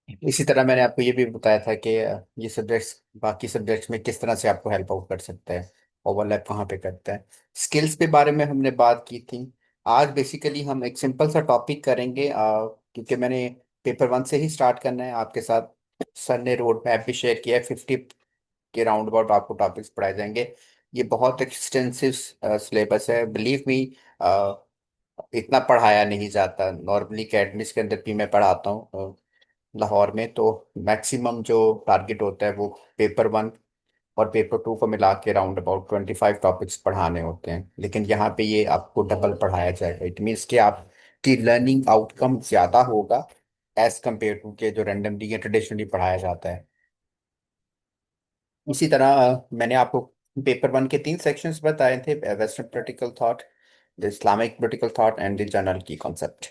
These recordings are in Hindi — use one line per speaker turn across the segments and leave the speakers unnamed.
इसी तरह मैंने आपको ये भी बताया था कि ये सब्जेक्ट्स बाकी सब्जेक्ट्स में किस तरह से आपको हेल्प आउट कर सकते हैं, ओवरलैप कहाँ पे करते हैं। स्किल्स के बारे में हमने बात की थी। आज बेसिकली हम एक सिंपल सा टॉपिक करेंगे, क्योंकि मैंने पेपर 1 से ही स्टार्ट करना है आपके साथ। सर ने रोड मैप भी शेयर किया है, 50 के राउंड अबाउट आपको टॉपिक्स पढ़ाए जाएंगे। ये बहुत एक्सटेंसिव सिलेबस है, बिलीव मी। इतना पढ़ाया नहीं जाता नॉर्मली, अकेडमिक्स के अंदर भी मैं पढ़ाता हूँ लाहौर में। तो मैक्सिमम जो टारगेट होता है वो पेपर 1 और पेपर 2 को मिला के राउंड अबाउट 25 टॉपिक्स पढ़ाने होते हैं, लेकिन यहाँ पे ये आपको डबल पढ़ाया जाएगा। इट मीन्स कि आपकी लर्निंग आउटकम ज़्यादा होगा एज कम्पेयर टू के जो रैंडमली या ट्रेडिशनली पढ़ाया जाता है। इसी तरह मैंने आपको पेपर 1 के 3 सेक्शंस बताए थे, western political thought, the Islamic political thought and the general की कॉन्सेप्ट।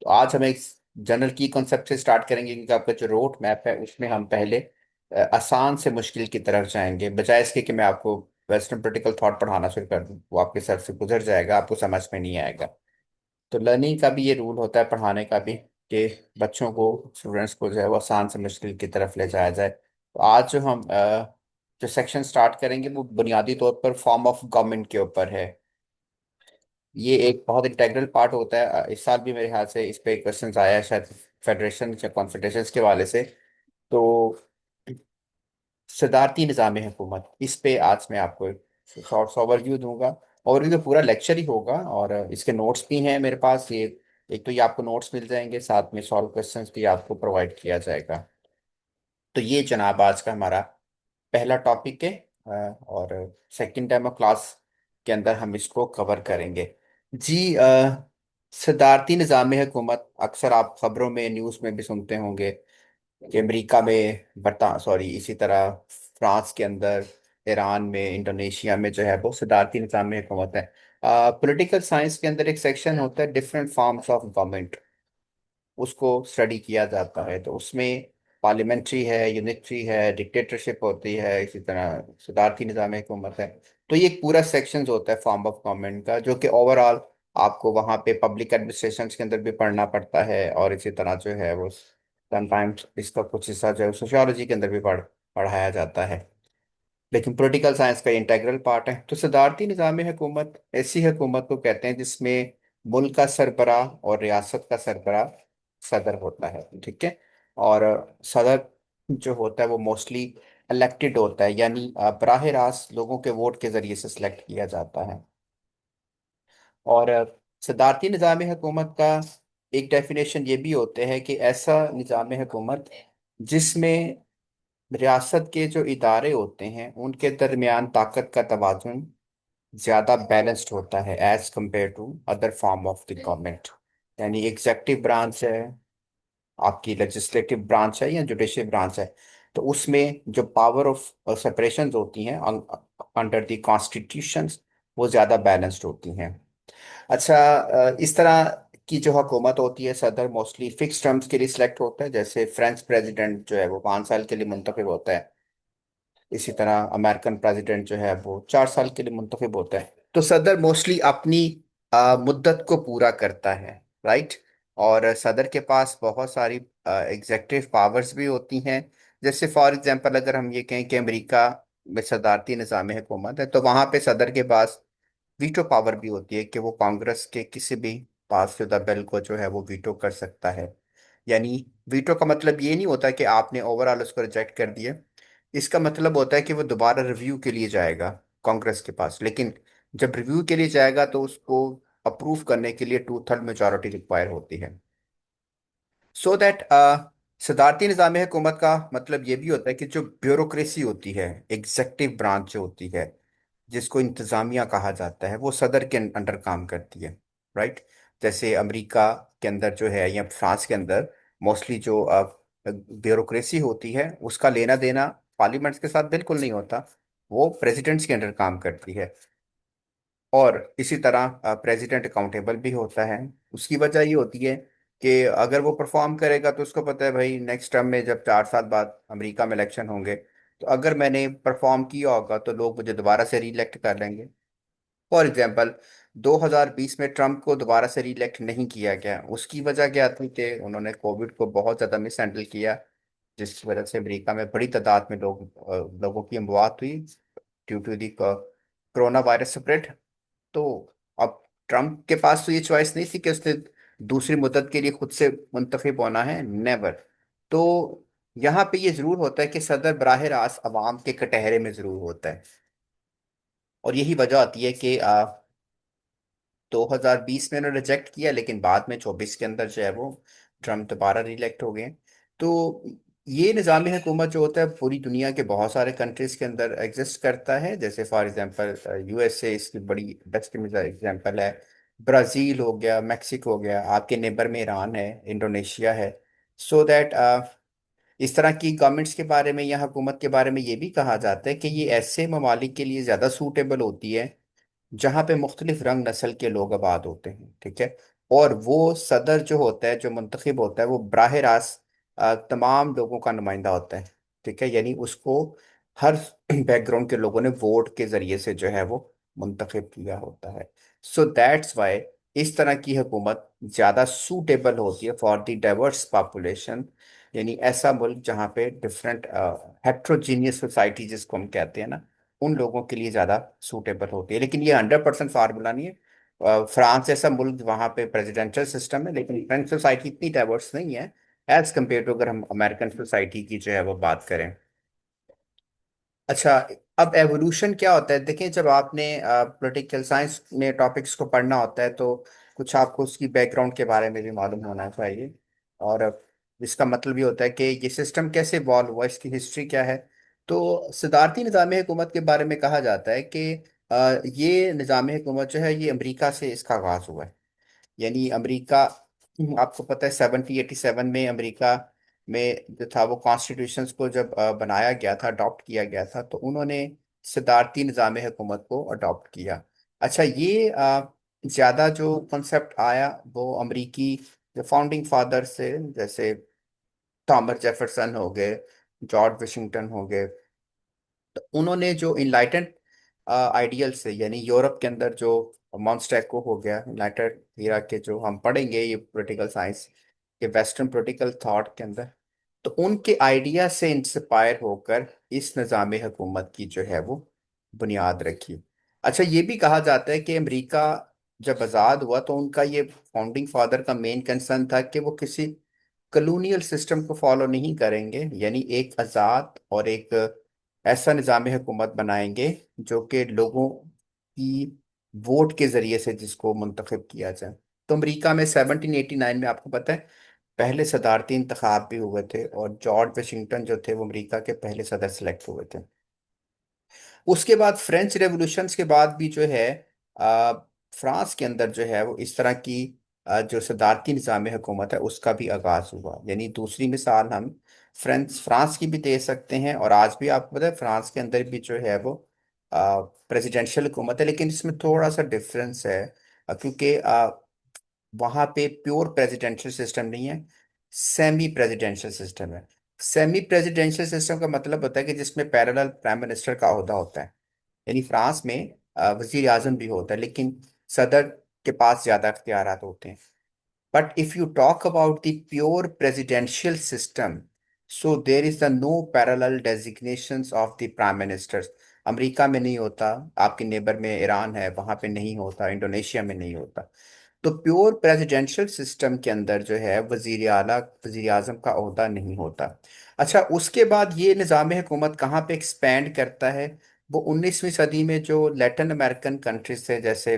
तो आज हम एक जनरल की कॉन्सेप्ट से स्टार्ट करेंगे, क्योंकि आपका जो रोड मैप है उसमें हम पहले आसान से मुश्किल की तरफ जाएंगे, बजाय इसके कि मैं आपको वेस्टर्न पॉलिटिकल थॉट पढ़ाना शुरू कर दूं। वो आपके सर से गुजर जाएगा, आपको समझ में नहीं आएगा। तो लर्निंग का भी ये रूल होता है, पढ़ाने का भी, कि बच्चों को, स्टूडेंट्स को जो है वो आसान से मुश्किल की तरफ ले जाया जाए। तो आज जो हम जो सेक्शन स्टार्ट करेंगे वो बुनियादी तौर पर फॉर्म ऑफ गवर्नमेंट के ऊपर है। ये एक बहुत इंटेग्रल पार्ट होता है। इस साल भी मेरे ख्याल से इस पे क्वेश्चंस आया है शायद, फेडरेशन या कॉन्फेडरेशन के हवाले से। तो सदारती निज़ाम हुकूमत, इस पे आज मैं आपको एक शॉर्ट ओवरव्यू दूंगा। ओवरव्यू तो पूरा लेक्चर ही होगा, और इसके नोट्स भी हैं मेरे पास। ये एक तो ये आपको नोट्स मिल जाएंगे, साथ में सॉल्व क्वेश्चंस भी आपको प्रोवाइड किया जाएगा। तो ये जनाब आज का हमारा पहला टॉपिक है, और सेकंड टाइम ऑफ क्लास के अंदर हम इसको कवर करेंगे। जी, सदारती निज़ाम हुकूमत अक्सर आप खबरों में, न्यूज़ में भी सुनते होंगे कि अमेरिका में, बता सॉरी इसी तरह फ्रांस के अंदर, ईरान में, इंडोनेशिया में जो है वो सदारती निज़ाम में हुकूमत है। पॉलिटिकल साइंस के अंदर एक सेक्शन होता है डिफरेंट फॉर्म्स ऑफ गवर्नमेंट, उसको स्टडी किया जाता है। तो उसमें पार्लियामेंट्री है, यूनिटरी है, डिक्टेटरशिप होती है, इसी तरह सदारती निज़ाम हुकूमत है। तो ये एक पूरा सेक्शन होता है फॉर्म ऑफ गवर्नमेंट का, जो कि ओवरऑल आपको वहाँ पे पब्लिक एडमिनिस्ट्रेशन के अंदर भी पढ़ना पड़ता है, और इसी तरह जो है वो समटाइम्स इसका कुछ हिस्सा जो है सोशियोलॉजी के अंदर भी पढ़ाया जाता है। लेकिन पॉलिटिकल साइंस का इंटेग्रल पार्ट है। तो सदारती निज़ाम हुकूमत ऐसी हुकूमत को कहते हैं जिसमें मुल्क का सरबराह और रियासत का सरबराह सदर होता है, ठीक है। और सदर जो होता है वो मोस्टली इलेक्टेड होता है, यानी बराह रास्त लोगों के वोट के जरिए से सिलेक्ट किया जाता है। और सदारती निज़ाम हुकूमत का एक डेफिनेशन ये भी होते हैं कि ऐसा निज़ाम हुकूमत जिसमें रियासत के जो इदारे होते हैं उनके दरमियान ताकत का तवाज़ुन ज़्यादा बैलेंस्ड होता है as compare to other form of the government. यानी एग्जेक्टिव ब्रांच है, आपकी लेजिस्लेटिव ब्रांच है या जुडिशियल ब्रांच है, तो उसमें जो पावर ऑफ सेपरेशन होती हैं अंडर द कॉन्स्टिट्यूशन, वो ज़्यादा बैलेंस्ड होती हैं। अच्छा, इस तरह की जो हुकूमत होती है, सदर मोस्टली फिक्स टर्म्स के लिए सिलेक्ट होता है। जैसे फ्रेंच प्रेसिडेंट जो है वो 5 साल के लिए मुंतखब होता है, इसी तरह अमेरिकन प्रेसिडेंट जो है वो 4 साल के लिए मुंतखब होता है। तो सदर मोस्टली अपनी मुद्दत को पूरा करता है, राइट। और सदर के पास बहुत सारी एग्जेक्टिव पावर्स भी होती हैं। जैसे फॉर एग्जांपल अगर हम ये कहें कि अमेरिका में सदारती निज़ाम हुकूमत है, तो वहाँ पे सदर के पास वीटो पावर भी होती है कि वो कांग्रेस के किसी भी पास शुदा बिल को जो है वो वीटो कर सकता है। यानी वीटो का मतलब ये नहीं होता कि आपने ओवरऑल उसको रिजेक्ट कर दिया। इसका मतलब होता है कि वो दोबारा रिव्यू के लिए जाएगा कांग्रेस के पास, लेकिन जब रिव्यू के लिए जाएगा तो उसको अप्रूव करने के लिए 2/3 मेजोरिटी रिक्वायर होती है। सो दैट सदारती निज़ाम हुकूमत का मतलब ये भी होता है कि जो ब्यूरोक्रेसी होती है, एग्जेक्टिव ब्रांच जो होती है, जिसको इंतज़ामिया कहा जाता है, वो सदर के अंडर काम करती है, राइट। जैसे अमेरिका के अंदर जो है या फ्रांस के अंदर मोस्टली जो ब्यूरोक्रेसी होती है उसका लेना देना पार्लियामेंट्स के साथ बिल्कुल नहीं होता, वो प्रेसिडेंट्स के अंडर काम करती है। और इसी तरह प्रेसिडेंट अकाउंटेबल भी होता है। उसकी वजह ये होती है कि अगर वो परफॉर्म करेगा तो उसको पता है भाई नेक्स्ट टर्म में जब 4 साल बाद अमेरिका में इलेक्शन होंगे, तो अगर मैंने परफॉर्म किया होगा तो लोग मुझे दोबारा से री इलेक्ट कर लेंगे। फॉर एग्जाम्पल 2020 में ट्रम्प को दोबारा से री इलेक्ट नहीं किया गया, उसकी वजह क्या थी कि उन्होंने कोविड को बहुत ज़्यादा मिस हैंडल किया। जिसकी वजह से अमेरिका में बड़ी तादाद में लोगों की मौत हुई due to the corona virus spread. तो अब ट्रम्प के पास तो ये चॉइस नहीं थी कि उसने दूसरी मुद्दत के लिए खुद से मुंतखब होना है, नेवर। तो यहाँ पे ये जरूर होता है कि सदर बराह रास्त अवाम के कटहरे में जरूर होता है। और यही वजह होती है कि 2020 में उन्होंने रिजेक्ट किया, लेकिन बाद में 24 के अंदर जो है वो ट्रम्प दोबारा रिलेक्ट हो गए। तो ये निज़ाम हुकूमत जो होता है पूरी दुनिया के बहुत सारे कंट्रीज के अंदर एग्जिस्ट करता है। जैसे फॉर एग्जांपल यूएसए इसकी बड़ी बेस्ट एग्जांपल है। ब्राज़ील हो गया, मेक्सिको हो गया, आपके नेबर में ईरान है, इंडोनेशिया है। सो दैट इस तरह की गवर्नमेंट्स के बारे में या हुकूमत के बारे में ये भी कहा जाता है कि ये ऐसे ममालिक के लिए ज़्यादा सूटेबल होती है जहाँ पे मुख्तलिफ रंग नस्ल के लोग आबाद होते हैं, ठीक है। और वो सदर जो होता है, जो मुंतखब होता है, वो बराह रास्त तमाम लोगों का नुमाइंदा होता है, ठीक है। यानी उसको हर बैकग्राउंड के लोगों ने वोट के जरिए से जो है वो मुंतखब किया होता है। सो दैट्स वाई इस तरह की हुकूमत ज़्यादा सूटेबल होती है फॉर द डाइवर्स पॉपुलेशन। यानी ऐसा मुल्क जहाँ पे डिफरेंट हेट्रोजीनियस सोसाइटी जिसको हम कहते हैं ना, उन लोगों के लिए ज़्यादा सूटेबल होती है। लेकिन ये 100% फार्मूला नहीं है। फ्रांस जैसा मुल्क वहाँ पे प्रेसिडेंशियल सिस्टम है, लेकिन फ्रेंच सोसाइटी इतनी डाइवर्स नहीं है एज कम्पेयर टू अगर हम अमेरिकन सोसाइटी की जो है वो बात करें। अच्छा, अब एवोल्यूशन क्या होता है देखें। जब आपने पॉलिटिकल साइंस में टॉपिक्स को पढ़ना होता है तो कुछ आपको उसकी बैकग्राउंड के बारे में भी मालूम होना चाहिए। और इसका मतलब ये होता है कि ये सिस्टम कैसे इवॉल्व हुआ, इसकी हिस्ट्री क्या है। तो सदारती निज़ाम हुकूमत के बारे में कहा जाता है कि ये निज़ाम हुकूमत जो है ये अमेरिका से इसका आगाज़ हुआ है। यानी अमेरिका, आपको पता है 1787 में अमेरिका में जो था वो कॉन्स्टिट्यूशन को जब बनाया गया था, अडॉप्ट किया गया था, तो उन्होंने सदारती निज़ाम हुकूमत को अडॉप्ट किया। अच्छा, ये ज़्यादा जो कॉन्सेप्ट आया वो अमरीकी जो फाउंडिंग फादर से, जैसे थॉमस जेफरसन हो गए, जॉर्ज वाशिंगटन हो गए। तो उन्होंने जो इनलाइटेंड आइडियल से, यानी यूरोप के अंदर जो मॉन्स्टेको हो गया, इनलाइटेंड हीरा के जो हम पढ़ेंगे ये पॉलिटिकल साइंस के वेस्टर्न पॉलिटिकल थॉट के अंदर, तो उनके आइडिया से इंस्पायर होकर इस निज़ाम हुकूमत की जो है वो बुनियाद रखी। अच्छा, ये भी कहा जाता है कि अमेरिका जब आज़ाद हुआ तो उनका ये फाउंडिंग फादर का मेन कंसर्न था कि वो किसी कॉलोनियल सिस्टम को फॉलो नहीं करेंगे, यानी एक आज़ाद और एक ऐसा निज़ाम हुकूमत बनाएंगे जो कि लोगों की वोट के जरिए से जिसको मुंतखब किया जाए। तो अमेरिका में 1789 में आपको पता है पहले सदारती इंतखाब भी हुए थे, और जॉर्ज वाशिंगटन जो थे वो अमेरिका के पहले सदर सेलेक्ट हुए थे। उसके बाद फ्रेंच रेवोल्यूशंस के बाद भी जो है आ, फ्रांस के अंदर जो है वो इस तरह की जो सदारती निज़ाम हुकूमत है उसका भी आगाज हुआ। यानी दूसरी मिसाल हम फ्रांस की भी दे सकते हैं। और आज भी आपको पता है फ्रांस के अंदर भी जो है वो प्रेसिडेंशियल हुकूमत है, लेकिन इसमें थोड़ा सा डिफरेंस है। क्योंकि वहां पे प्योर प्रेसिडेंशियल सिस्टम नहीं है, सेमी प्रेसिडेंशियल सिस्टम है। सेमी प्रेसिडेंशियल सिस्टम का मतलब होता है कि जिसमें पैरेलल प्राइम मिनिस्टर का ओहदा होता है। यानी फ्रांस में वजीर आजम भी होता है, लेकिन सदर के पास ज्यादा इख्तियारात होते हैं। But if you talk about the pure presidential system, so there is the no parallel designations of the prime ministers। America में नहीं होता, आपके नेबर में ईरान है वहां पे नहीं होता, इंडोनेशिया में नहीं होता। तो प्योर प्रेसिडेंशियल सिस्टम के अंदर जो है वजीर आला वजीर आजम का ओहदा नहीं होता। अच्छा, उसके बाद ये निज़ाम हुकूमत कहाँ पे एक्सपैंड करता है, वो 19वीं सदी में जो लैटिन अमेरिकन कंट्रीज थे, जैसे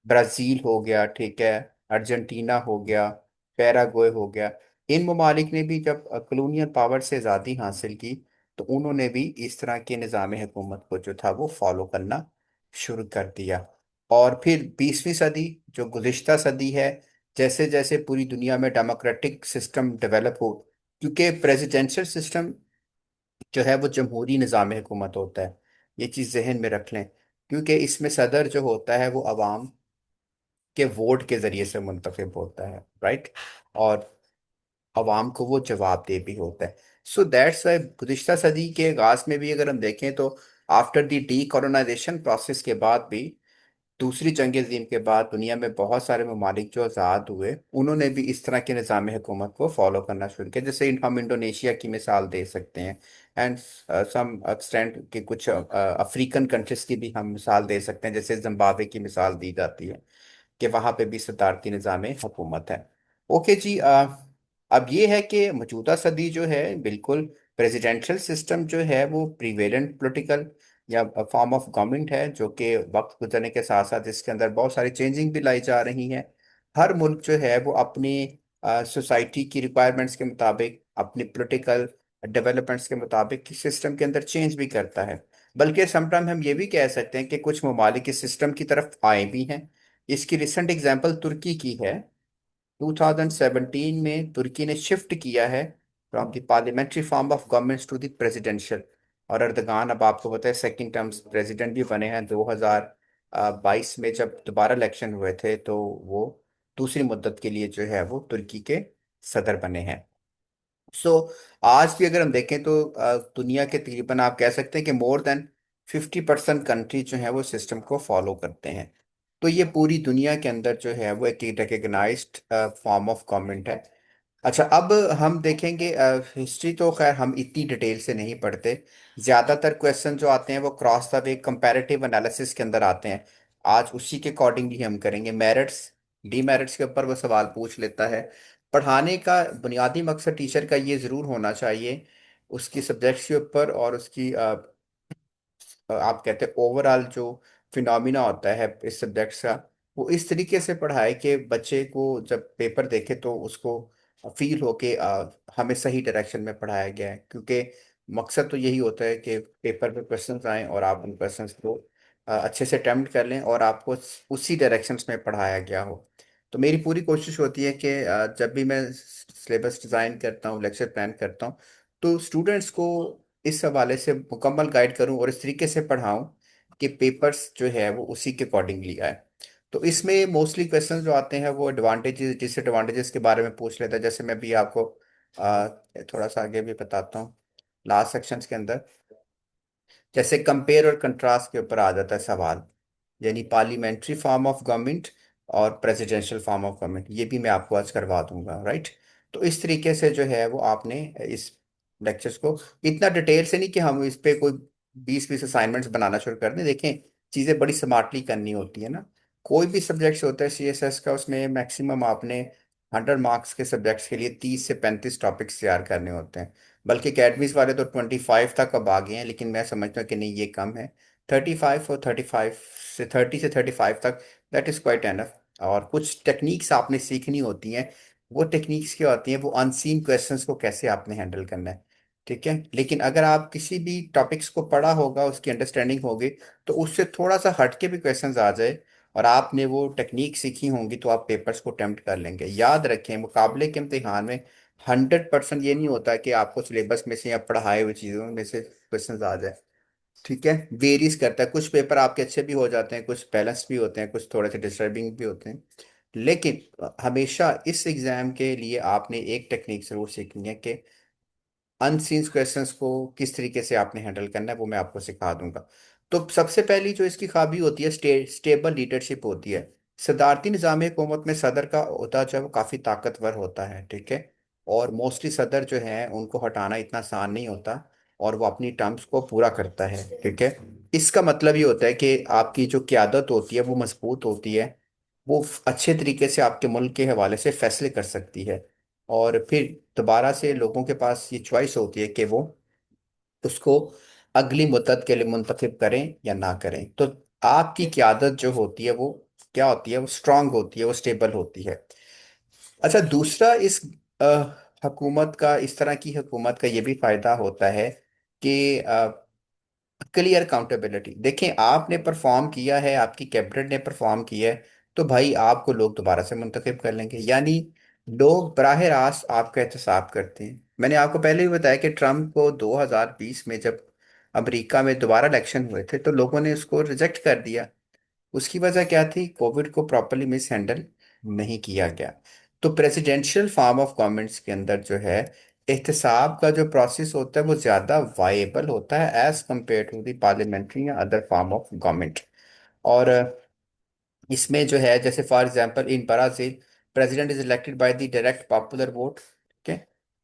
ब्राजील हो गया, ठीक है, अर्जेंटीना हो गया, पैराग्वे हो गया। इन ममालिक ने भी जब कॉलोनियल पावर से आज़ादी हासिल की तो उन्होंने भी इस तरह के निज़ाम हुकूमत को जो था वो फॉलो करना शुरू कर दिया। और फिर 20वीं सदी जो गुज़िश्ता सदी है, जैसे जैसे पूरी दुनिया में डेमोक्रेटिक सिस्टम डेवलप हो, क्योंकि प्रेसिडेंशियल सिस्टम जो है वो जमहूरी निज़ाम हुकूमत होता है, ये चीज़ जहन में रख लें। क्योंकि इसमें सदर जो होता है वो अवाम के वोट के जरिए से मुंतखब होता है, राइट। और अवाम को वो जवाबदेह भी होता है। सो दैट्स वाई गुज़िश्ता सदी के आगाज में भी अगर हम देखें तो after the decolonization process के बाद भी दूसरी जंग अजीम के बाद दुनिया में बहुत सारे ममालिक जो आज़ाद हुए उन्होंने भी इस तरह के निज़ाम हुकूमत को फॉलो करना शुरू किया। जैसे हम इंडोनेशिया की मिसाल दे सकते हैं, एंड सम एक्सटेंट के कुछ अफ्रीकन कंट्रीज की भी हम मिसाल दे सकते हैं, जैसे जिम्बाब्वे की मिसाल दी जाती है कि वहाँ पे भी सदारती निज़ाम हुकूमत है। ओके जी। अब ये है कि मौजूदा सदी जो है बिल्कुल प्रेसिडेंशियल सिस्टम जो है वो प्रिवेलेंट पॉलिटिकल या फॉर्म ऑफ गवर्नमेंट है, जो कि वक्त गुजरने के साथ साथ इसके अंदर बहुत सारी चेंजिंग भी लाई जा रही हैं। हर मुल्क जो है वो अपनी सोसाइटी की रिक्वायरमेंट्स के मुताबिक, अपनी पॉलिटिकल डेवलपमेंट्स के मुताबिक सिस्टम के अंदर चेंज भी करता है। बल्कि समटाइम हम ये भी कह सकते हैं कि कुछ ममालिक इस सिस्टम की तरफ आए भी हैं। इसकी रिसेंट एग्जांपल तुर्की की है। 2017 में तुर्की ने शिफ्ट किया है from the parliamentary form of government to the presidential. और अर्दगान अब आपको पता है सेकंड टर्म्स प्रेसिडेंट भी बने हैं। 2022 में जब दोबारा इलेक्शन हुए थे तो वो दूसरी मुद्दत के लिए जो है वो तुर्की के सदर बने हैं। सो आज भी अगर हम देखें तो दुनिया के तकरीबन आप कह सकते हैं कि मोर देन 50% कंट्री जो है वो सिस्टम को फॉलो करते हैं। तो ये पूरी दुनिया के अंदर जो है वो एक रिकग्नाइज्ड फॉर्म ऑफ गवर्नमेंट है। अच्छा, अब हम देखेंगे हिस्ट्री तो खैर हम इतनी डिटेल से नहीं पढ़ते। ज़्यादातर क्वेश्चन जो आते हैं वो cross the way comparative analysis के अंदर आते हैं। आज उसी के अकॉर्डिंगली हम करेंगे। मेरिट्स डीमेरिट्स के ऊपर वो सवाल पूछ लेता है। पढ़ाने का बुनियादी मकसद टीचर का ये ज़रूर होना चाहिए उसकी सब्जेक्ट्स के ऊपर और उसकी आप कहते हैं ओवरऑल जो फिनोमिना होता है इस सब्जेक्ट्स का, वो इस तरीके से पढ़ाए कि बच्चे को जब पेपर देखे तो उसको फील हो कि हमें सही डायरेक्शन में पढ़ाया गया है। क्योंकि मकसद तो यही होता है कि पेपर पे क्वेश्चंस आए और आप उन क्वेश्चंस को अच्छे से अटेम्प्ट कर लें और आपको उसी डायरेक्शंस में पढ़ाया गया हो। तो मेरी पूरी कोशिश होती है कि जब भी मैं सिलेबस डिज़ाइन करता हूँ, लेक्चर प्लान करता हूँ, तो स्टूडेंट्स को इस हवाले से मुकम्मल गाइड करूं और इस तरीके से पढ़ाऊं कि पेपर्स जो है वो उसी के अकॉर्डिंगली आए। तो इसमें मोस्टली क्वेश्चन जो आते हैं वो एडवांटेजेस डिसएडवांटेजेस के बारे में पूछ लेता है। जैसे मैं भी आपको थोड़ा सा आगे भी बताता हूँ लास्ट सेक्शंस के अंदर। जैसे कंपेयर और कंट्रास्ट के ऊपर आ जाता है सवाल, यानी पार्लियामेंट्री फॉर्म ऑफ गवर्नमेंट और प्रेसिडेंशियल फॉर्म ऑफ गवर्नमेंट, ये भी मैं आपको आज करवा दूंगा, राइट। तो इस तरीके से जो है वो आपने इस लेक्चर्स को इतना डिटेल से नहीं कि हम इस पे कोई 20-20 असाइनमेंट्स बनाना शुरू कर दें। देखें, चीज़ें बड़ी स्मार्टली करनी होती है ना। कोई भी सब्जेक्ट्स होता है सीएसएस का, उसमें मैक्सिमम आपने 100 मार्क्स के सब्जेक्ट्स के लिए 30 से 35 टॉपिक्स तैयार करने होते हैं। बल्कि अकेडमीज वाले तो 25 तक अब आ गए हैं, लेकिन मैं समझता हूँ कि नहीं, ये कम है। 35 और 35 से 30 से 35 तक, दैट इज़ क्वाइट एनफ। और कुछ टेक्निक्स आपने सीखनी होती हैं। वो टेक्निक्स क्या होती हैं, वो अनसीन क्वेश्चंस को कैसे आपने हैंडल करना है। ठीक है, लेकिन अगर आप किसी भी टॉपिक्स को पढ़ा होगा, उसकी अंडरस्टैंडिंग होगी, तो उससे थोड़ा सा हट के भी क्वेश्चंस आ जाए और आपने वो टेक्निक सीखी होंगी तो आप पेपर्स को अटेम्प्ट कर लेंगे। याद रखें, मुकाबले के इम्तिहान में 100% ये नहीं होता कि आपको सिलेबस में से या पढ़ाए हुई चीज़ों में से क्वेश्चन आ जाए। ठीक है, वेरीज करता है। कुछ पेपर आपके अच्छे भी हो जाते हैं, कुछ बैलेंस भी होते हैं, कुछ थोड़े से डिस्टर्बिंग भी होते हैं। लेकिन हमेशा इस एग्जाम के लिए आपने एक टेक्निक जरूर सीखनी है कि अनसीन क्वेश्चंस को किस तरीके से आपने हैंडल करना है, वो मैं आपको सिखा दूंगा। तो सबसे पहली जो इसकी खाबी होती है, स्टेबल लीडरशिप होती है। सदारती निज़ाम हुकूमत में सदर का ओहदा जो है वो काफ़ी ताकतवर होता है। ठीक है, और मोस्टली सदर जो है उनको हटाना इतना आसान नहीं होता और वो अपनी टर्म्स को पूरा करता है। ठीक है, इसका मतलब ये होता है कि आपकी जो क़यादत होती है वो मजबूत होती है। वो अच्छे तरीके से आपके मुल्क के हवाले से फैसले कर सकती है। और फिर दोबारा से लोगों के पास ये चॉइस होती है कि वो उसको अगली मुद्दत के लिए मुंतखब करें या ना करें। तो आपकी क़यादत जो होती है वो क्या होती है, वो स्ट्रांग होती है, वो स्टेबल होती है। अच्छा, दूसरा इस हुकूमत का, इस तरह की हुकूमत का ये भी फायदा होता है कि क्लियर अकाउंटेबिलिटी। देखें, आपने परफॉर्म किया है, आपकी कैबिनेट ने परफॉर्म किया है, तो भाई आपको लोग दोबारा से मुंतखब कर लेंगे। यानी लोग बराह रास्त आपका एहतसाब करते हैं। मैंने आपको पहले ही बताया कि ट्रम्प को 2020 में जब अमेरिका में दोबारा इलेक्शन हुए थे तो लोगों ने उसको रिजेक्ट कर दिया। उसकी वजह क्या थी? कोविड को प्रॉपरली मिस हैंडल नहीं किया गया। तो प्रेसिडेंशियल फॉर्म ऑफ गवर्नमेंट्स के अंदर जो है एहतसाब का जो प्रोसेस होता है वो ज़्यादा वाइबल होता है as compare to the parliamentary या अदर फॉर्म ऑफ गवर्नमेंट। और इसमें जो है, जैसे for example in Brazil, president is elected by the direct popular vote. ठीक है।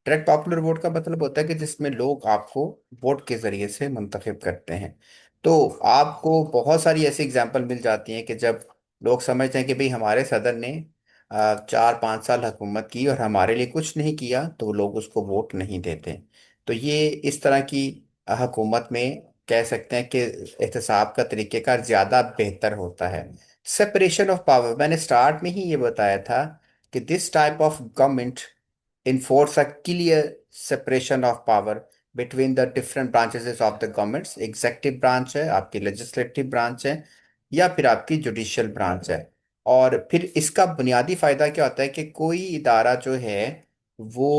डायरेक्ट पॉपुलर वोट का मतलब होता है कि जिसमें लोग आपको वोट के जरिए से मुंतखब करते हैं। तो आपको बहुत सारी ऐसी एग्जांपल मिल जाती हैं कि जब लोग समझते हैं कि भाई हमारे सदर ने 4-5 साल हुकूमत की और हमारे लिए कुछ नहीं किया, तो लोग उसको वोट नहीं देते। तो ये इस तरह की हुकूमत में कह सकते हैं कि एहतसाब का तरीक़ेकार ज़्यादा बेहतर होता है। सेपरेशन ऑफ पावर, मैंने स्टार्ट में ही ये बताया था कि this type of government enforce a clear separation of power between the different branches of the governments। Executive branch है, आपकी लेजिस्लेटिव ब्रांच है, या फिर आपकी जुडिशियल ब्रांच है। और फिर इसका बुनियादी फायदा क्या होता है कि कोई इदारा जो है वो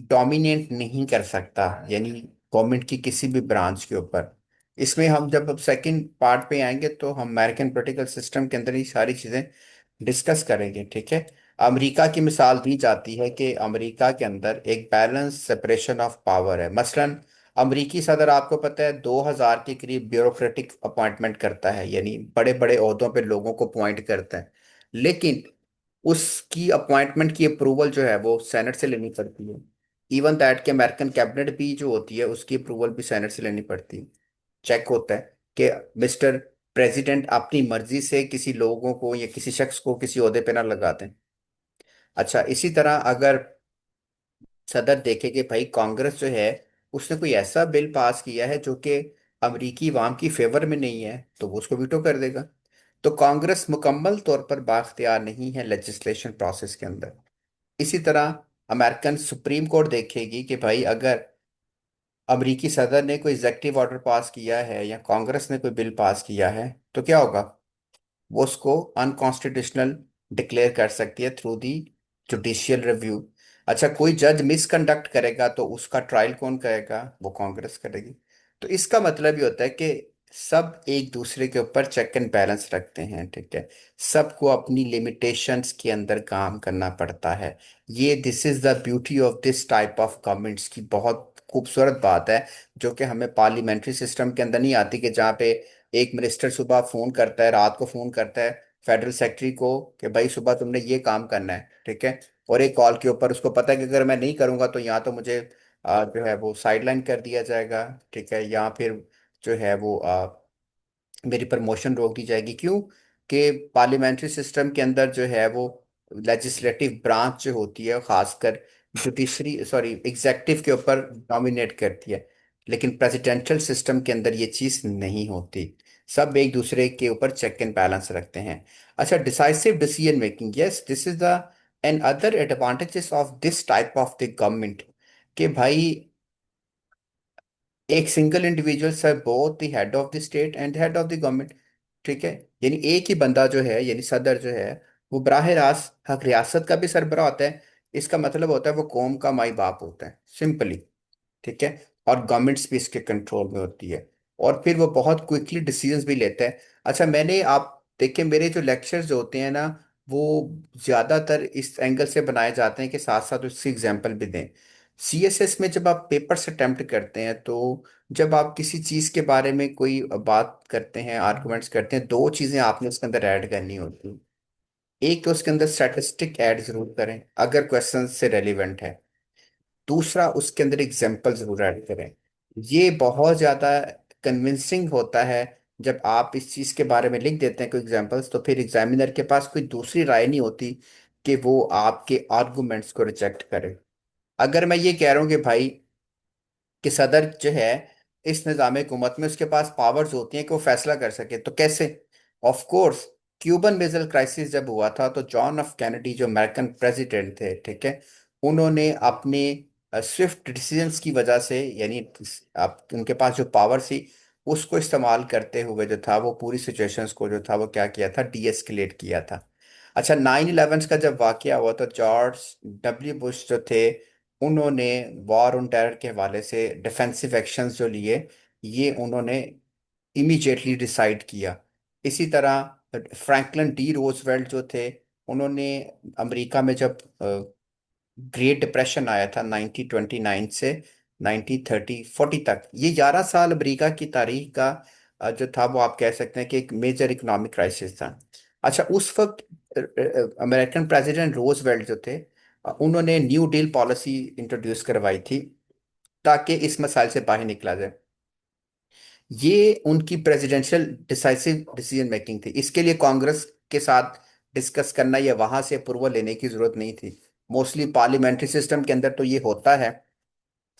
डोमिनेट नहीं कर सकता, यानी गवर्नमेंट की किसी भी ब्रांच के ऊपर। इसमें हम जब अब सेकंड पार्ट पे आएंगे तो हम अमेरिकन पॉलिटिकल सिस्टम के अंदर ये सारी चीजें डिस्कस करेंगे। ठीक है। अमेरिका की मिसाल दी जाती है कि अमेरिका के अंदर एक बैलेंस सेपरेशन ऑफ पावर है। मसलन अमेरिकी सदर आपको पता है 2000 के करीब ब्यूरोक्रेटिक अपॉइंटमेंट करता है, यानी बड़े बड़े ओहदों पे लोगों को अपॉइंट करता है। लेकिन उसकी अपॉइंटमेंट की अप्रूवल जो है वो सेनेट से लेनी पड़ती है। इवन दैट के अमेरिकन कैबिनेट भी जो होती है उसकी अप्रूवल भी सेनेट से लेनी पड़ती है। चेक होता है कि मिस्टर प्रेसिडेंट अपनी मर्जी से किसी लोगों को या किसी शख्स को किसी ओहदे पे ना लगा दें। अच्छा, इसी तरह अगर सदर देखे कि भाई कांग्रेस जो है उसने कोई ऐसा बिल पास किया है जो कि अमरीकी अवाम की फेवर में नहीं है, तो वो उसको वीटो कर देगा। तो कांग्रेस मुकम्मल तौर पर बाख्तियार नहीं है लेजिस्लेशन प्रोसेस के अंदर। इसी तरह अमेरिकन सुप्रीम कोर्ट देखेगी कि भाई अगर अमरीकी सदर ने कोई एग्जेक्टिव ऑर्डर पास किया है या कांग्रेस ने कोई बिल पास किया है, तो क्या होगा, वो उसको अनकॉन्स्टिट्यूशनल डिक्लेयर कर सकती है थ्रू दी जुडिशियल रिव्यू। अच्छा, कोई जज मिसकंडक्ट करेगा तो उसका ट्रायल कौन करेगा, वो कांग्रेस करेगी। तो इसका मतलब ये होता है कि सब एक दूसरे के ऊपर चेक एंड बैलेंस रखते हैं। ठीक है। सबको अपनी लिमिटेशंस के अंदर काम करना पड़ता है। ये this is the beauty of this type of governments की बहुत खूबसूरत बात है, जो कि हमें पार्लियामेंट्री सिस्टम के अंदर नहीं आती, कि जहाँ पे एक मिनिस्टर सुबह फोन करता है, रात को फोन करता है फेडरल सेक्रेटरी को कि भाई सुबह तुमने ये काम करना है। ठीक है। और एक कॉल के ऊपर उसको पता है कि अगर मैं नहीं करूंगा तो यहाँ तो मुझे जो है वो साइडलाइन कर दिया जाएगा। ठीक है। या फिर जो है वो मेरी प्रमोशन रोक दी जाएगी। क्यों? कि पार्लियामेंट्री सिस्टम के अंदर जो है वो लेजिस्लेटिव ब्रांच जो होती है खासकर जुडिशरी सॉरी एग्जेक्टिव के ऊपर डोमिनेट करती है। लेकिन प्रेसिडेंशियल सिस्टम के अंदर ये चीज़ नहीं होती। सब एक दूसरे के ऊपर चेक एंड बैलेंस रखते हैं। अच्छा, decisive decision making, yes this is the and other advantages of this type of the government. कि भाई एक single individual sir both the head of the state and head of the government. ठीक है। यानी एक ही बंदा जो है, यानी सदर जो है, वो बराह रास्त हक रियासत का भी सरबराह होता है। इसका मतलब होता है वो कौम का माई बाप होता है, सिंपली। ठीक है। और गवर्नमेंट्स भी इसके कंट्रोल में होती है। और फिर वो बहुत क्विकली डिसीजंस भी लेते हैं। अच्छा, मैंने आप देखिए मेरे जो लेक्चर्स जो होते हैं ना, वो ज़्यादातर इस एंगल से बनाए जाते हैं कि साथ साथ उसकी एग्जांपल भी दें। सीएसएस में जब आप पेपर से अटेम्प्ट करते हैं, तो जब आप किसी चीज़ के बारे में कोई बात करते हैं, आर्गुमेंट्स करते हैं, दो चीज़ें आपने उसके अंदर ऐड करनी होती। एक तो उसके अंदर स्टैटिस्टिक ऐड जरूर करें अगर क्वेश्चन से रेलिवेंट है। दूसरा, उसके अंदर एग्जाम्पल जरूर ऐड करें। ये बहुत ज्यादा कन्विंसिंग होता है। जब आप इस चीज के बारे में लिख देते हैं कोई एग्जाम्पल्स, तो फिर एग्जामिनर के पास कोई दूसरी राय नहीं होती कि वो आपके आर्गुमेंट्स को रिजेक्ट करे। अगर मैं ये कह रहा हूँ कि भाई कि सदर जो है इस निज़ाम हुकूमत में उसके पास पावर्स होती हैं कि वो फैसला कर सके, तो कैसे? Of course, Cuban missile crisis जब हुआ था तो जॉन एफ कैनेडी जो अमेरिकन प्रेसिडेंट थे, ठीक है, उन्होंने अपने स्विफ्ट डिसीजंस की वजह से, यानी आप उनके पास जो पावर थी उसको इस्तेमाल करते हुए जो था वो पूरी सिचुएशंस को जो था वो क्या किया था, डी एस्केलेट किया था। अच्छा, 9/11 का जब वाकया हुआ तो जॉर्ज डब्ल्यू बुश जो थे, उन्होंने वॉर ऑन टेरर के हवाले से डिफेंसिव एक्शंस जो लिए, ये उन्होंने इमीडिएटली डिसाइड किया। इसी तरह फ्रैंकलिन डी रोजवेल्ट जो थे, उन्होंने अमेरिका में जब ग्रेट डिप्रेशन आया था 1929 से 1930-40 तक, ये 11 साल अमेरिका की तारीख का जो था वो आप कह सकते हैं कि एक मेजर इकोनॉमिक क्राइसिस था। अच्छा, उस वक्त अमेरिकन प्रेसिडेंट रोजवेल्ट जो थे, उन्होंने न्यू डील पॉलिसी इंट्रोड्यूस करवाई थी ताकि इस मसाइल से बाहर निकला जाए। ये उनकी प्रेसिडेंशियल डिसाइसिव डिसीजन मेकिंग थी। इसके लिए कांग्रेस के साथ डिस्कस करना या वहां से अप्रूवल लेने की जरूरत नहीं थी। मोस्टली पार्लियामेंट्री सिस्टम के अंदर तो ये होता है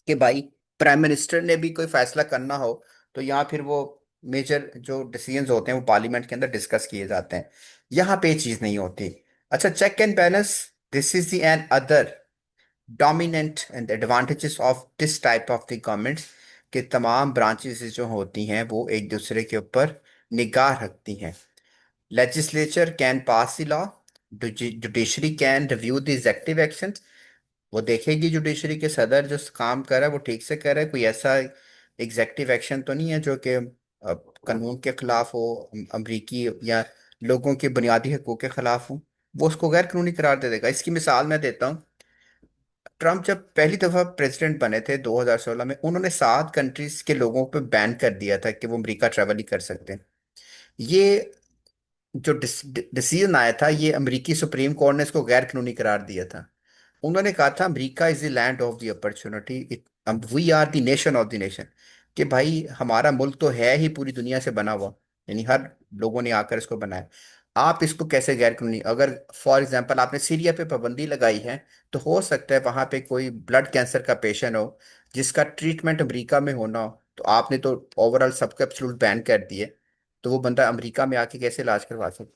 कि भाई प्राइम मिनिस्टर ने भी कोई फैसला करना हो तो यहाँ फिर वो मेजर जो डिसीजंस होते हैं वो पार्लियामेंट के अंदर डिस्कस किए जाते हैं। यहाँ पे ये चीज नहीं होती। अच्छा, check and balance, this is the and other dominant and advantages of this type of the governments, कि तमाम ब्रांचेस जो होती हैं वो एक दूसरे के ऊपर निगाह रखती हैं। Legislature can pass the law, judiciary can review the adjective action. वो देखेगी जुडिशरी के सदर जो काम कर रहा है वो ठीक से कर रहा है, कोई ऐसा एग्जेक्टिव एक्शन तो नहीं है जो कि कानून के खिलाफ हो, अमरीकी या लोगों के बुनियादी हकूक के खिलाफ हो, वो उसको गैर कानूनी करार दे देगा। इसकी मिसाल मैं देता हूँ। ट्रम्प जब पहली दफा प्रेसिडेंट बने थे 2016 में, उन्होंने 7 कंट्रीज के लोगों पे बैन कर दिया था कि वो अमेरिका ट्रेवल ही कर सकते हैं। ये जो डिसीजन आया था, ये अमेरिकी सुप्रीम कोर्ट ने इसको गैर कानूनी करार दिया था। उन्होंने कहा था America is the land of the opportunity, we are the nation of the nation. कि भाई हमारा मुल्क तो है ही पूरी दुनिया से बना हुआ, यानी हर लोगों ने आकर इसको बनाया। आप इसको कैसे गैर कानूनी, अगर फॉर एग्जांपल आपने सीरिया पे पाबंदी लगाई है, तो हो सकता है वहां पे कोई ब्लड कैंसर का पेशेंट हो जिसका ट्रीटमेंट अमेरिका में होना हो, तो आपने तो ओवरऑल सबको एब्सोल्यूट बैन कर दिए, तो वो बंदा अमेरिका में आके कैसे इलाज करवा सकता